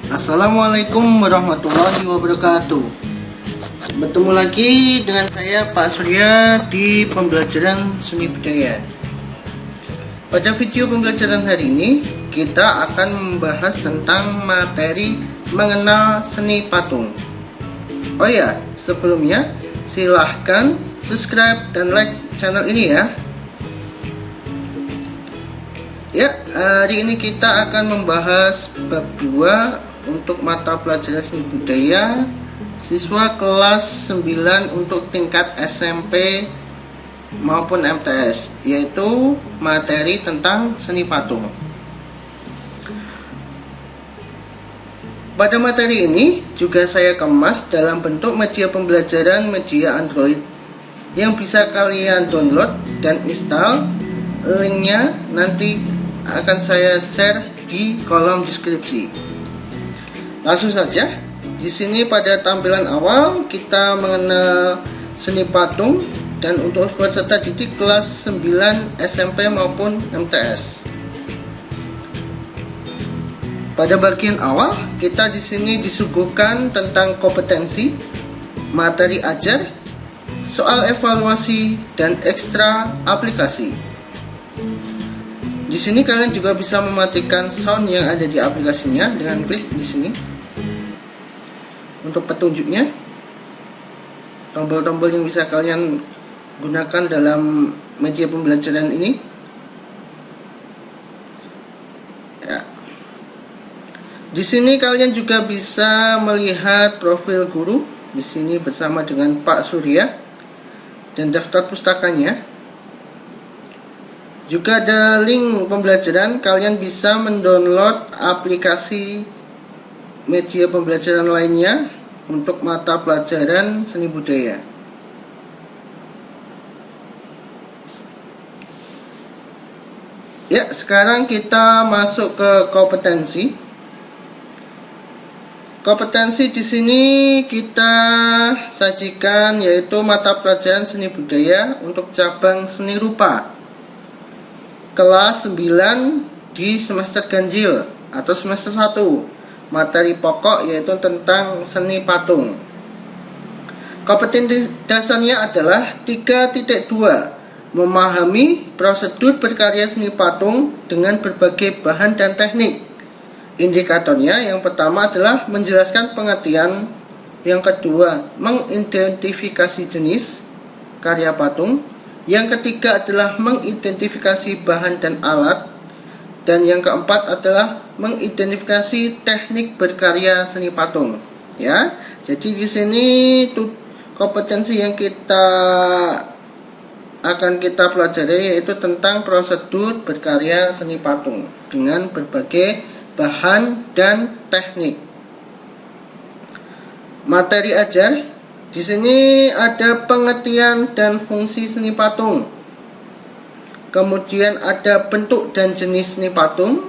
Assalamualaikum warahmatullahi wabarakatuh. Bertemu lagi dengan saya Pak Surya di pembelajaran seni budaya. Pada video pembelajaran hari ini kita akan membahas tentang materi mengenal seni patung. Oh ya, sebelumnya silahkan subscribe dan like channel ini ya. Hari ini kita akan membahas bab 2 untuk mata pelajaran seni budaya siswa kelas 9 untuk tingkat SMP maupun MTS, yaitu materi tentang seni patung. Pada materi ini juga saya kemas dalam bentuk media pembelajaran media Android yang bisa kalian download dan install. Linknya nanti akan saya share di kolom deskripsi. Langsung saja, di sini pada tampilan awal kita mengenal seni patung dan untuk peserta didik kelas 9 SMP maupun MTS. Pada bagian awal kita di sini disuguhkan tentang kompetensi, materi ajar, soal evaluasi dan ekstra aplikasi. Di sini kalian juga bisa mematikan sound yang ada di aplikasinya dengan klik di sini. Untuk petunjuknya, tombol-tombol yang bisa kalian gunakan dalam media pembelajaran ini. Ya. Di sini kalian juga bisa melihat profil guru di sini bersama dengan Pak Surya dan daftar pustakanya. Juga ada link pembelajaran, kalian bisa mendownload aplikasi media pembelajaran lainnya untuk mata pelajaran seni budaya. Ya, sekarang kita masuk ke kompetensi. Kompetensi di sini kita sajikan yaitu mata pelajaran seni budaya untuk cabang seni rupa kelas 9 di semester ganjil atau semester 1. Materi pokok yaitu tentang seni patung. Kompetensi dasarnya adalah 3.2, memahami prosedur berkarya seni patung dengan berbagai bahan dan teknik. Indikatornya yang pertama adalah menjelaskan pengertian, yang kedua mengidentifikasi jenis karya patung, yang ketiga adalah mengidentifikasi bahan dan alat, dan yang keempat adalah mengidentifikasi teknik berkarya seni patung. Ya, jadi di sini tuh kompetensi yang akan kita pelajari yaitu tentang prosedur berkarya seni patung dengan berbagai bahan dan teknik. Materi ajar di sini ada pengertian dan fungsi seni patung. Kemudian ada bentuk dan jenis seni patung,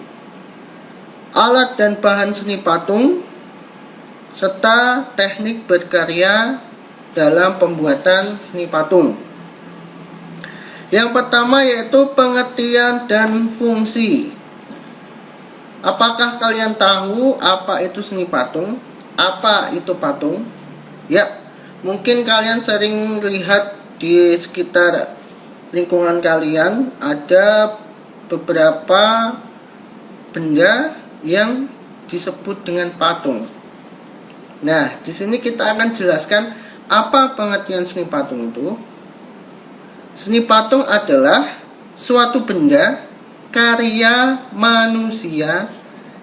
alat dan bahan seni patung, serta teknik berkarya dalam pembuatan seni patung. Yang pertama yaitu pengertian dan fungsi. Apakah kalian tahu apa itu seni patung? Apa itu patung? Ya, mungkin kalian sering lihat di sekitar lingkungan kalian ada beberapa benda yang disebut dengan patung. Nah, di sini kita akan jelaskan apa pengertian seni patung itu. Seni patung adalah suatu benda karya manusia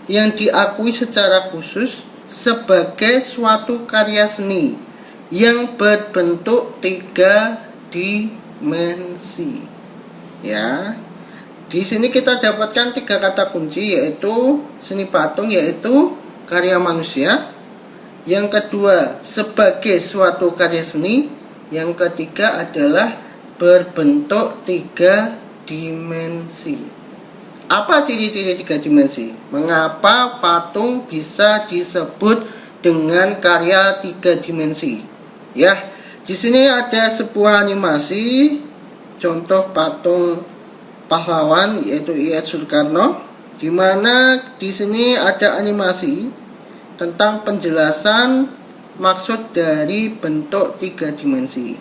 yang diakui secara khusus sebagai suatu karya seni yang berbentuk 3 dimensi. Ya. Di sini kita dapatkan 3 kata kunci yaitu seni patung yaitu karya manusia, yang kedua sebagai suatu karya seni, yang ketiga adalah berbentuk 3 dimensi. Apa ciri-ciri 3 dimensi? Mengapa patung bisa disebut dengan karya 3 dimensi? Ya, di sini ada sebuah animasi contoh patung pahlawan yaitu I.S. Soekarno, di mana di sini ada animasi tentang penjelasan maksud dari bentuk 3 dimensi.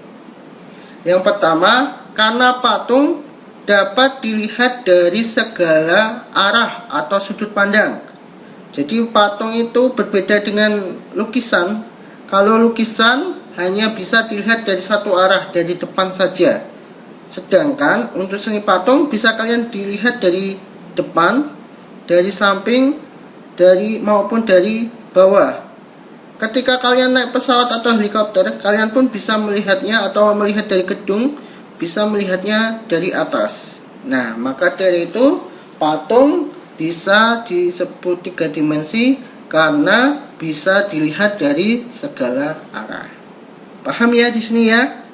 Yang pertama, karena patung dapat dilihat dari segala arah atau sudut pandang. Jadi patung itu berbeda dengan lukisan. Kalau lukisan hanya bisa dilihat dari satu arah, dari depan saja. Sedangkan untuk seni patung bisa kalian dilihat dari depan, dari samping, maupun dari bawah. Ketika kalian naik pesawat atau helikopter, kalian pun bisa melihatnya, atau melihat dari gedung, bisa melihatnya dari atas. Nah, maka dari itu patung bisa disebut 3 dimensi karena bisa dilihat dari segala arah. Paham ya di sini ya?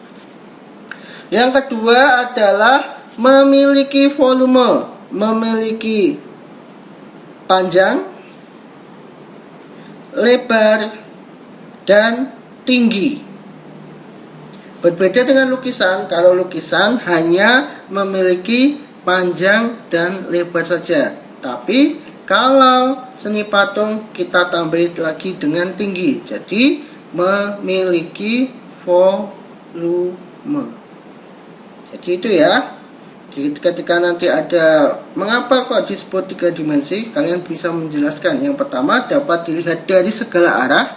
Yang kedua adalah memiliki volume, memiliki panjang, lebar, dan tinggi. Berbeda dengan lukisan. Kalau lukisan hanya memiliki panjang dan lebar saja. Tapi kalau seni patung kita tambahin lagi dengan tinggi. Jadi memiliki volume. Jadi itu ya. Jadi ketika nanti ada mengapa kok disebut 3 dimensi, kalian bisa menjelaskan. Yang pertama, dapat dilihat dari segala arah.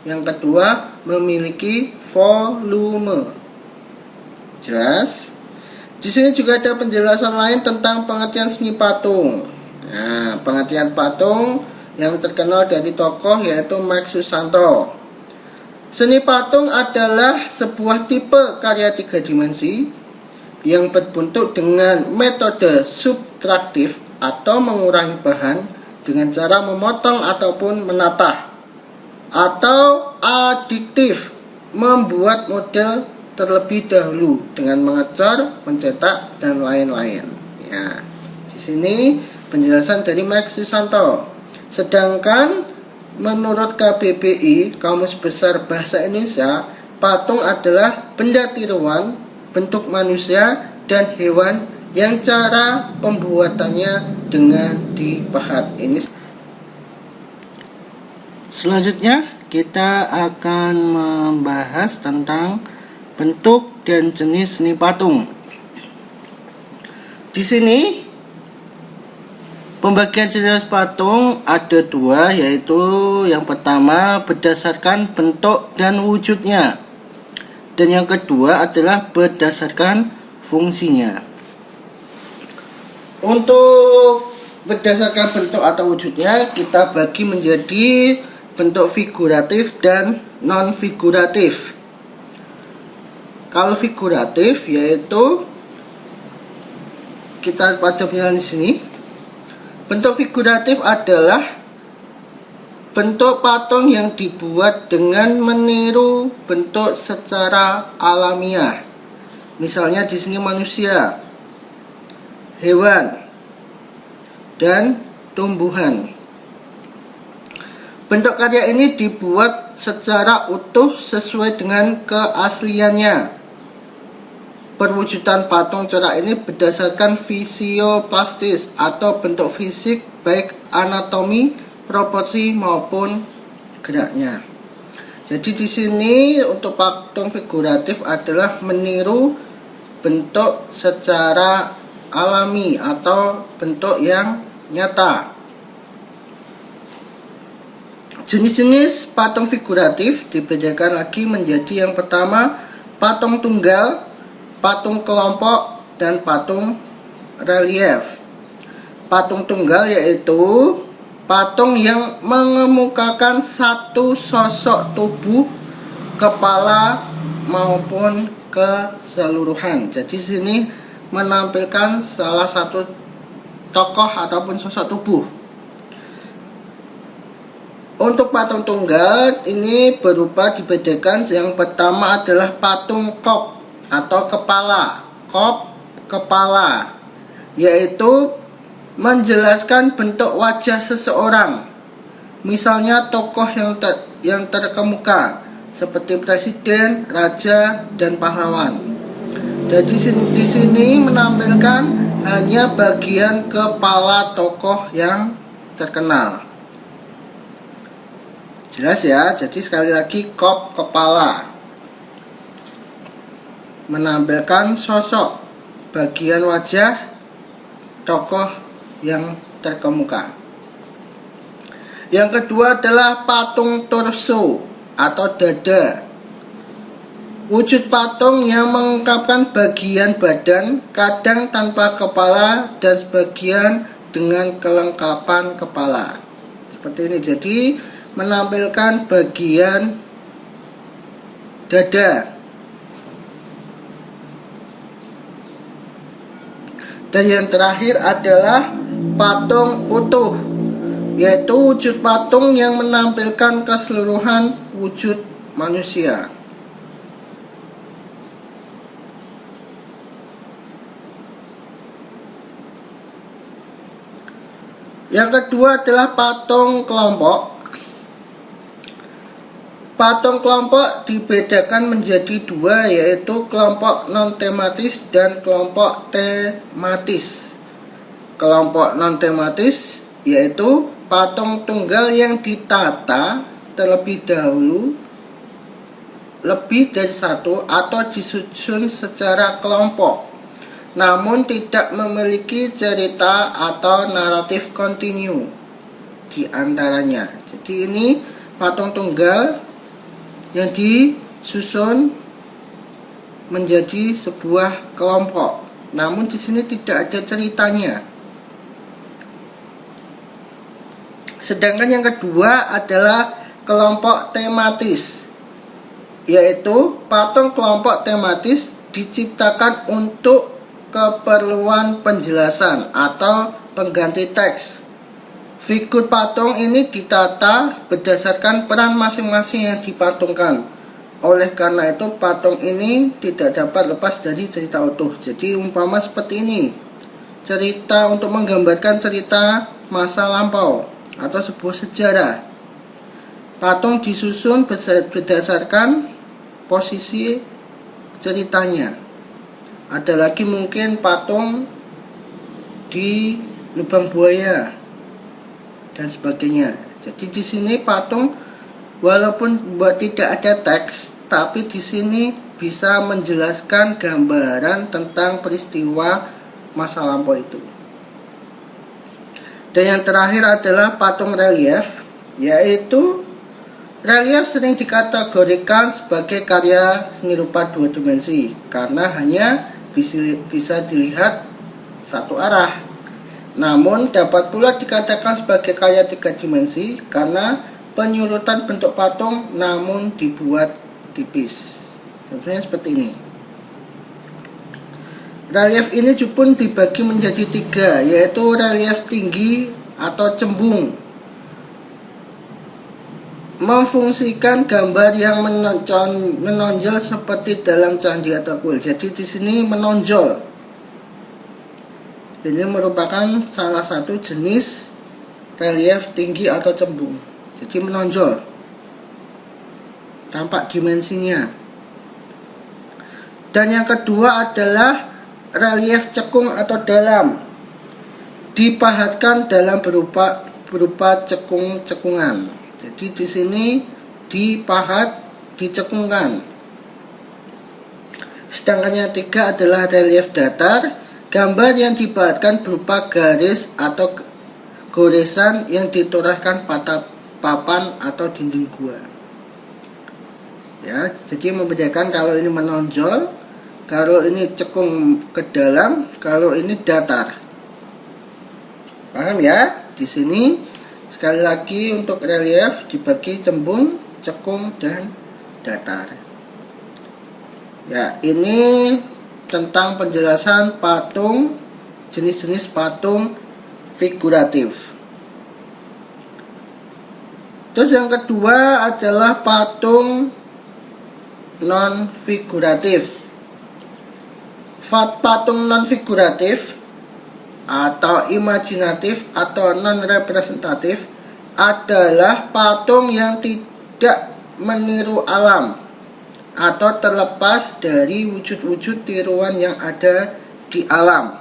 Yang kedua, memiliki volume. Jelas? Di sini juga ada penjelasan lain tentang pengertian seni patung. Nah, pengertian patung yang terkenal dari tokoh yaitu Max Susanto. Seni patung adalah sebuah tipe karya 3 dimensi yang berbentuk dengan metode subtraktif atau mengurangi bahan dengan cara memotong ataupun menatah, atau adiktif, membuat model terlebih dahulu dengan mengecor, mencetak, dan lain-lain. Ya, di sini penjelasan dari Max Susanto. Sedangkan menurut KBBI, Kamus Besar Bahasa Indonesia, patung adalah benda tiruan bentuk manusia dan hewan yang cara pembuatannya dengan dipahat. Ini selanjutnya kita akan membahas tentang bentuk dan jenis seni patung. Di sini pembagian jenis patung ada 2, yaitu yang pertama berdasarkan bentuk dan wujudnya, dan yang kedua adalah berdasarkan fungsinya. Untuk berdasarkan bentuk atau wujudnya, kita bagi menjadi bentuk figuratif dan non figuratif. Kalau figuratif yaitu kita pada bilang di sini, bentuk figuratif adalah bentuk patung yang dibuat dengan meniru bentuk secara alamiah. Misalnya di sini manusia, hewan, dan tumbuhan. Bentuk karya ini dibuat secara utuh sesuai dengan keasliannya. Perwujudan patung corak ini berdasarkan fisioplastis atau bentuk fisik, baik anatomi, proporsi maupun geraknya. Jadi di sini untuk patung figuratif adalah meniru bentuk secara alami atau bentuk yang nyata. Jenis-jenis patung figuratif dibedakan lagi menjadi yang pertama patung tunggal, patung kelompok, dan patung relief. Patung tunggal yaitu patung yang mengemukakan satu sosok tubuh, kepala maupun keseluruhan. Jadi sini menampilkan salah satu tokoh ataupun sosok tubuh. Untuk patung tunggal ini berupa dibedakan, yang pertama adalah patung kop atau kepala. Kop, kepala, yaitu menjelaskan bentuk wajah seseorang. Misalnya tokoh yang terkemuka seperti presiden, raja, dan pahlawan. Jadi di sini menampilkan hanya bagian kepala tokoh yang terkenal. Jelas ya, jadi sekali lagi kop kepala menampilkan sosok bagian wajah tokoh yang terkemuka. Yang kedua adalah patung torso atau dada. Wujud patung yang mengungkapkan bagian badan, kadang tanpa kepala dan sebagian dengan kelengkapan kepala. Seperti ini, jadi menampilkan bagian dada. Dan yang terakhir adalah patung utuh, yaitu wujud patung yang menampilkan keseluruhan wujud manusia. Yang kedua adalah patung kelompok. Patung kelompok dibedakan menjadi dua, yaitu kelompok non-tematis dan kelompok tematis. Kelompok non-tematis yaitu patung tunggal yang ditata terlebih dahulu lebih dari satu atau disusun secara kelompok, namun tidak memiliki cerita atau naratif kontinu di antaranya. Jadi ini patung tunggal yang disusun menjadi sebuah kelompok, namun di sini tidak ada ceritanya. Sedangkan yang kedua adalah kelompok tematis, yaitu patung kelompok tematis diciptakan untuk keperluan penjelasan atau pengganti teks. Figur patung ini ditata berdasarkan peran masing-masing yang dipatungkan. Oleh karena itu patung ini tidak dapat lepas dari cerita utuh. Jadi umpama seperti ini, cerita untuk menggambarkan cerita masa lampau atau sebuah sejarah. Patung disusun berdasarkan posisi ceritanya. Ada lagi mungkin patung di lubang buaya dan sebagainya. Jadi di sini patung walaupun tidak ada teks, tapi di sini bisa menjelaskan gambaran tentang peristiwa masa lampau itu. Dan yang terakhir adalah patung relief, yaitu relief sering dikategorikan sebagai karya seni rupa dua dimensi karena hanya bisa dilihat satu arah. Namun dapat pula dikatakan sebagai karya tiga dimensi karena penyurutan bentuk patung namun dibuat tipis. Contohnya seperti ini. Relief ini pun dibagi menjadi tiga, yaitu relief tinggi atau cembung, memfungsikan gambar yang menonjol seperti dalam candi atau kuil. Jadi di sini menonjol. Ini merupakan salah satu jenis relief tinggi atau cembung. Jadi menonjol, tampak dimensinya. Dan yang kedua adalah relief cekung atau dalam, dipahatkan dalam berupa cekung-cekungan. Jadi di sini dipahat, dicekungkan. Sedangkan yang tiga adalah relief datar, gambar yang dipahatkan berupa garis atau goresan yang ditorehkan pada papan atau dinding gua. Ya, jadi membedakan kalau ini menonjol, kalau ini cekung ke dalam, kalau ini datar. Paham ya? Di sini sekali lagi untuk relief dibagi cembung, cekung, dan datar. Ya, ini tentang penjelasan patung, jenis-jenis patung figuratif. Terus yang kedua adalah patung non-figuratif. Patung non-figuratif atau imajinatif atau non-representatif adalah patung yang tidak meniru alam atau terlepas dari wujud-wujud tiruan yang ada di alam.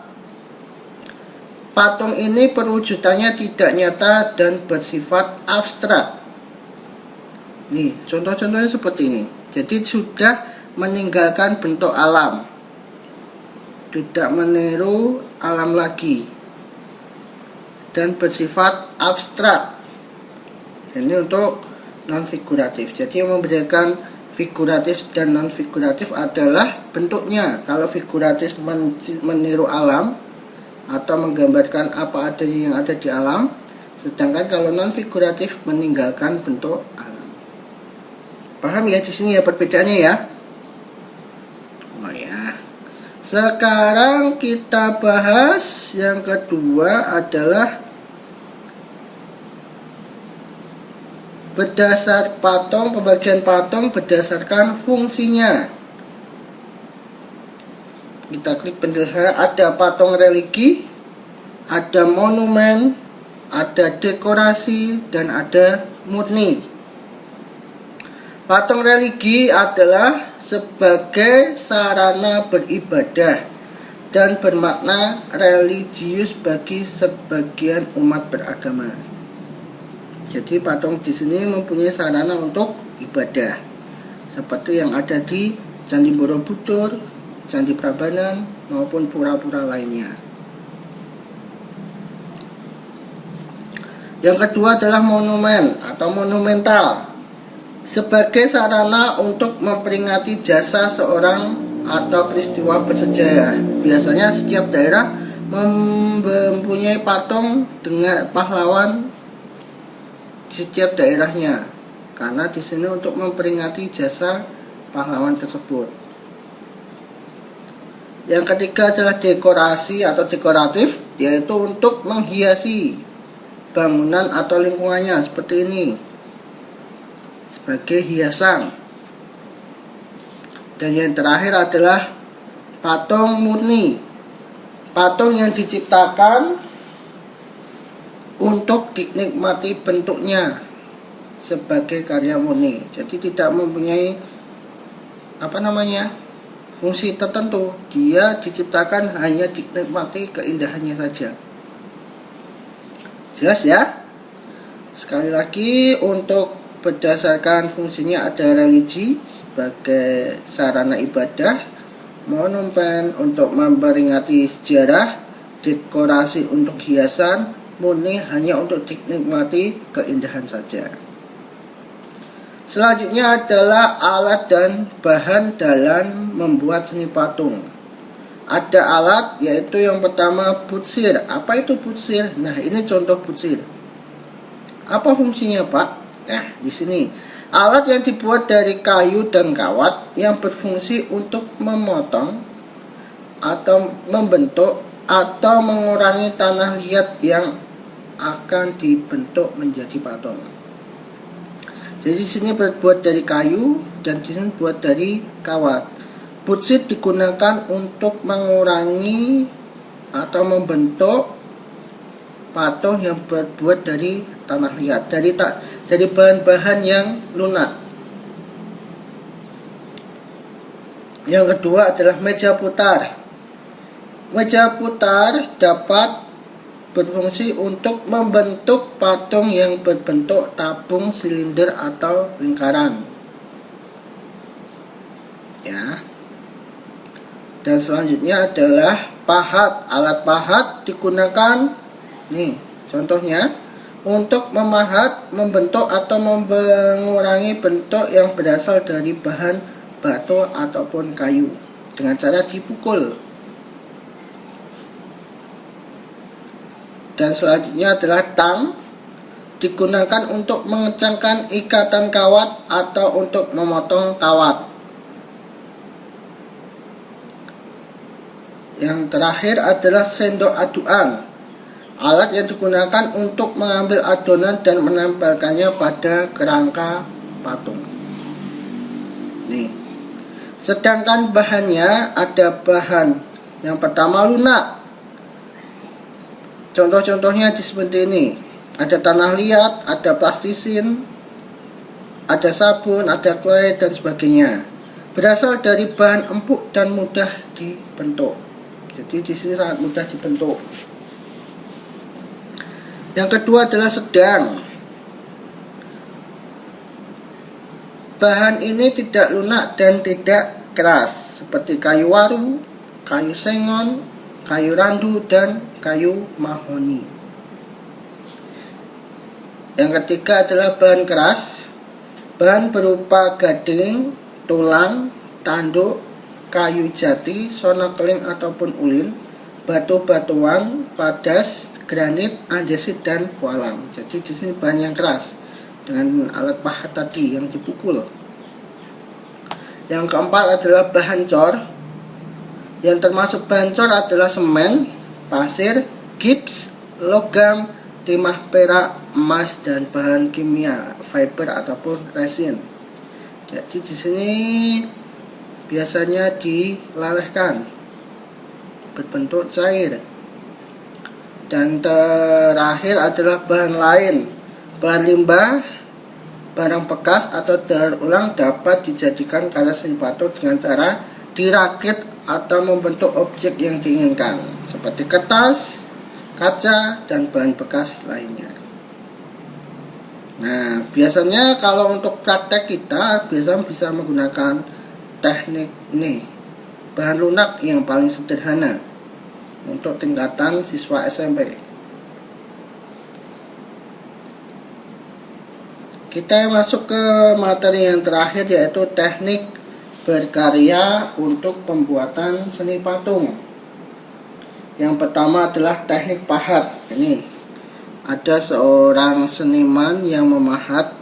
Patung ini perwujudannya tidak nyata dan bersifat abstrak. Nih, contoh-contohnya seperti ini. Jadi sudah meninggalkan bentuk alam, tidak meniru alam lagi, dan bersifat abstrak. Ini untuk non figuratif. Jadi yang membedakan figuratif dan non figuratif adalah bentuknya. Kalau figuratif meniru alam atau menggambarkan apa adanya yang ada di alam, sedangkan kalau non figuratif meninggalkan bentuk alam. Paham ya di sini ya perbedaannya ya? Oh ya. Sekarang kita bahas yang kedua adalah pembagian patung berdasarkan fungsinya. Kita klik penjelasan. Ada patung religi, ada monumen, ada dekorasi, dan ada murni. Patung religi adalah sebagai sarana beribadah dan bermakna religius bagi sebagian umat beragama. Jadi patung di sini mempunyai sarana untuk ibadah, seperti yang ada di Candi Borobudur, Candi Prambanan, maupun pura-pura lainnya. Yang kedua adalah monumen atau monumental, sebagai sarana untuk memperingati jasa seorang atau peristiwa bersejarah. Biasanya setiap daerah mempunyai patung dengan pahlawan setiap daerahnya, karena di sini untuk memperingati jasa pahlawan tersebut. Yang ketiga adalah dekorasi atau dekoratif, yaitu untuk menghiasi bangunan atau lingkungannya seperti ini, sebagai hiasan. Dan yang terakhir adalah patung murni, patung yang diciptakan untuk dinikmati bentuknya sebagai karya murni. Jadi tidak mempunyai fungsi tertentu, dia diciptakan hanya dinikmati keindahannya saja. Jelas ya? Sekali lagi, untuk berdasarkan fungsinya ada religi sebagai sarana ibadah, monumen untuk memperingati sejarah, dekorasi untuk hiasan, murni hanya untuk dinikmati keindahan saja. Selanjutnya adalah alat dan bahan dalam membuat seni patung. Ada alat, yaitu yang pertama butsir. Apa itu butsir? Nah, ini contoh butsir. Apa fungsinya, Pak? Di sini alat yang dibuat dari kayu dan kawat yang berfungsi untuk memotong atau membentuk atau mengurangi tanah liat yang akan dibentuk menjadi patung. Jadi di sini berbuat dari kayu dan di sini buat dari kawat. Butsir digunakan untuk mengurangi atau membentuk patung yang berbuat dari tanah liat, dari bahan-bahan yang lunak. Yang kedua adalah meja putar. Meja putar dapat berfungsi untuk membentuk patung yang berbentuk tabung, silinder, atau lingkaran. Ya. Dan selanjutnya adalah pahat. Alat pahat digunakan, nih contohnya, untuk memahat, membentuk, atau mengurangi bentuk yang berasal dari bahan batu ataupun kayu dengan cara dipukul. Dan selanjutnya adalah tang, digunakan untuk mengencangkan ikatan kawat atau untuk memotong kawat. Yang terakhir adalah sendok aduan, alat yang digunakan untuk mengambil adonan dan menempelkannya pada kerangka patung. Nih. Sedangkan bahannya ada bahan yang pertama lunak. Contoh-contohnya seperti ini. Ada tanah liat, ada plastisin, ada sabun, ada clay, dan sebagainya. Berasal dari bahan empuk dan mudah dibentuk. Jadi di sini sangat mudah dibentuk. Yang kedua adalah sedang. Bahan ini tidak lunak dan tidak keras, seperti kayu waru, kayu sengon, kayu randu, dan kayu mahoni. Yang ketiga adalah bahan keras. Bahan berupa gading, tulang, tanduk, kayu jati, sonokeling ataupun ulin, batu-batuan, padas, granit, andesit, dan kualam. Jadi di sini bahan yang keras dengan alat pahat tadi yang dipukul. Yang keempat adalah bahan cor. Yang termasuk bahan cor adalah semen, pasir, gips, logam, timah perak, emas, dan bahan kimia, fiber ataupun resin. Jadi di sini biasanya dilelehkan berbentuk cair. Dan terakhir adalah bahan lain. Bahan limbah, barang bekas atau daur ulang dapat dijadikan karya seni patung dengan cara dirakit atau membentuk objek yang diinginkan, seperti kertas, kaca, dan bahan bekas lainnya. Nah, biasanya kalau untuk praktek kita biasanya bisa menggunakan teknik ini, bahan lunak yang paling sederhana untuk tingkatan siswa SMP. Kita masuk ke materi yang terakhir, yaitu teknik berkarya untuk pembuatan seni patung. Yang pertama adalah teknik pahat. Ini ada seorang seniman yang memahat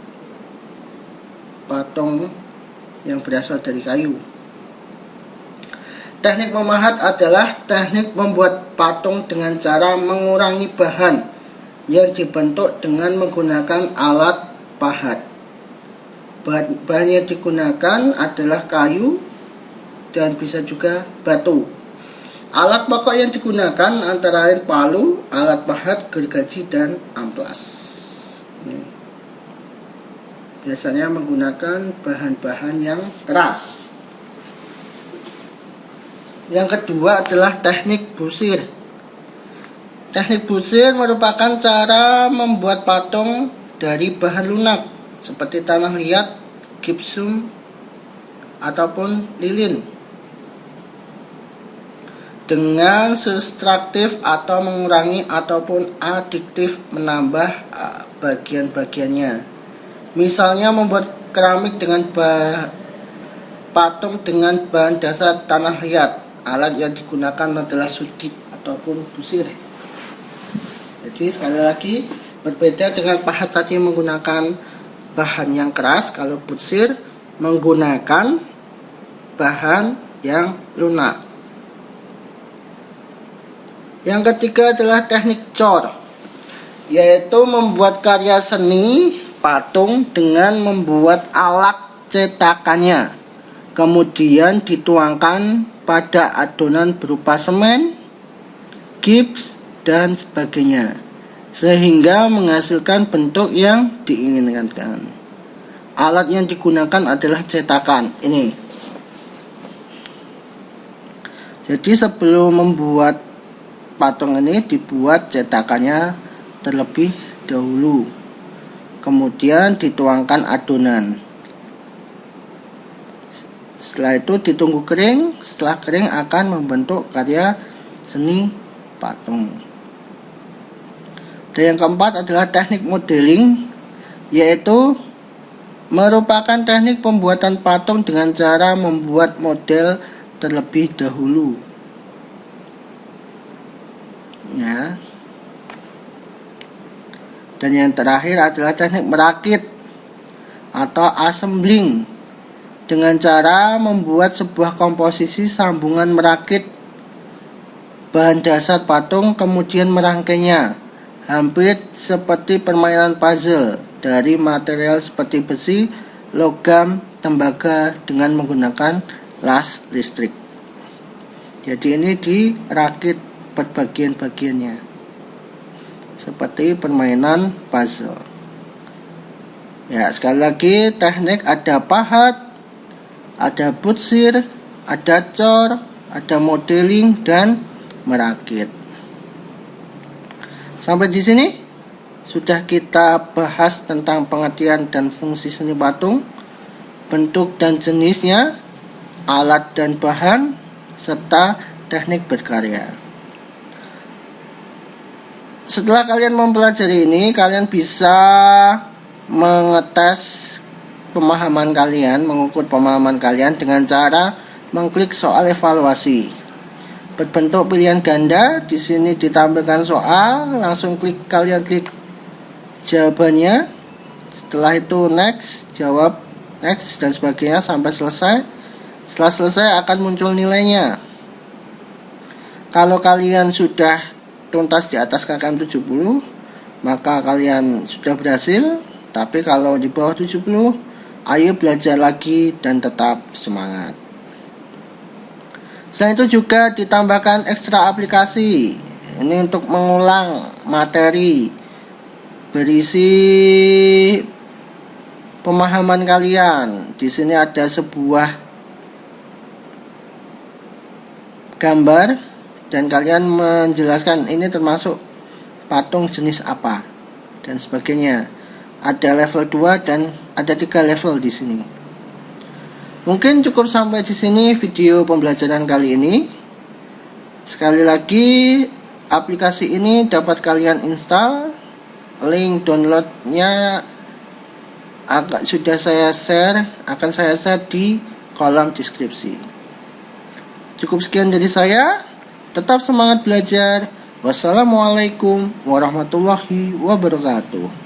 patung yang berasal dari kayu. Teknik memahat adalah teknik membuat patung dengan cara mengurangi bahan yang dibentuk dengan menggunakan alat pahat. Bahan yang digunakan adalah kayu dan bisa juga batu. Alat pokok yang digunakan antara lain palu, alat pahat, gergaji, dan amplas. Ini biasanya menggunakan bahan-bahan yang keras. Yang kedua adalah teknik busir. Teknik busir merupakan cara membuat patung dari bahan lunak seperti tanah liat, gipsum, ataupun lilin dengan subtraktif atau mengurangi ataupun adiktif menambah bagian-bagiannya. Misalnya membuat keramik dengan patung dengan bahan dasar tanah liat. Alat yang digunakan adalah sudit ataupun busir. Jadi sekali lagi, berbeda dengan pahat tadi menggunakan bahan yang keras, kalau busir menggunakan bahan yang lunak. Yang ketiga adalah teknik cor, yaitu membuat karya seni patung dengan membuat alat cetakannya, kemudian dituangkan pada adonan berupa semen, gips, dan sebagainya, sehingga menghasilkan bentuk yang diinginkan. Alat yang digunakan adalah cetakan. Ini. Jadi sebelum membuat patung ini dibuat cetakannya terlebih dahulu, kemudian dituangkan adonan. Setelah itu ditunggu kering. Setelah kering akan membentuk karya seni patung. Dan yang keempat adalah teknik modeling, yaitu merupakan teknik pembuatan patung dengan cara membuat model terlebih dahulu. Ya. Dan yang terakhir adalah teknik merakit atau assembling, dengan cara membuat sebuah komposisi sambungan merakit bahan dasar patung kemudian merangkainya, hampir seperti permainan puzzle, dari material seperti besi, logam, tembaga dengan menggunakan las listrik. Jadi ini dirakit per bagian-bagiannya seperti permainan puzzle. Ya, sekali lagi, teknik ada pahat, ada busir, ada cor, ada modeling, dan merakit. Sampai di sini sudah kita bahas tentang pengertian dan fungsi seni patung. bentuk dan jenisnya, alat dan bahan, serta teknik berkarya. Setelah kalian mempelajari ini, kalian bisa mengetes pemahaman kalian, mengukur pemahaman kalian dengan cara mengklik soal evaluasi. Berbentuk pilihan ganda, di sini ditampilkan soal, langsung kalian klik jawabannya. Setelah itu next, jawab next dan sebagainya sampai selesai. Setelah selesai akan muncul nilainya. Kalau kalian sudah tuntas di atas KKM 70, maka kalian sudah berhasil. Tapi kalau di bawah 70, ayo belajar lagi dan tetap semangat. Selain itu juga ditambahkan ekstra aplikasi. Ini untuk mengulang materi berisi pemahaman kalian. Di sini ada sebuah gambar dan kalian menjelaskan ini termasuk patung jenis apa dan sebagainya. Ada level 2 dan ada 3 level di sini. Mungkin cukup sampai di sini video pembelajaran kali ini. Sekali lagi, aplikasi ini dapat kalian install. Link downloadnya akan saya share di kolom deskripsi. Cukup sekian dari saya. Tetap semangat belajar. Wassalamualaikum warahmatullahi wabarakatuh.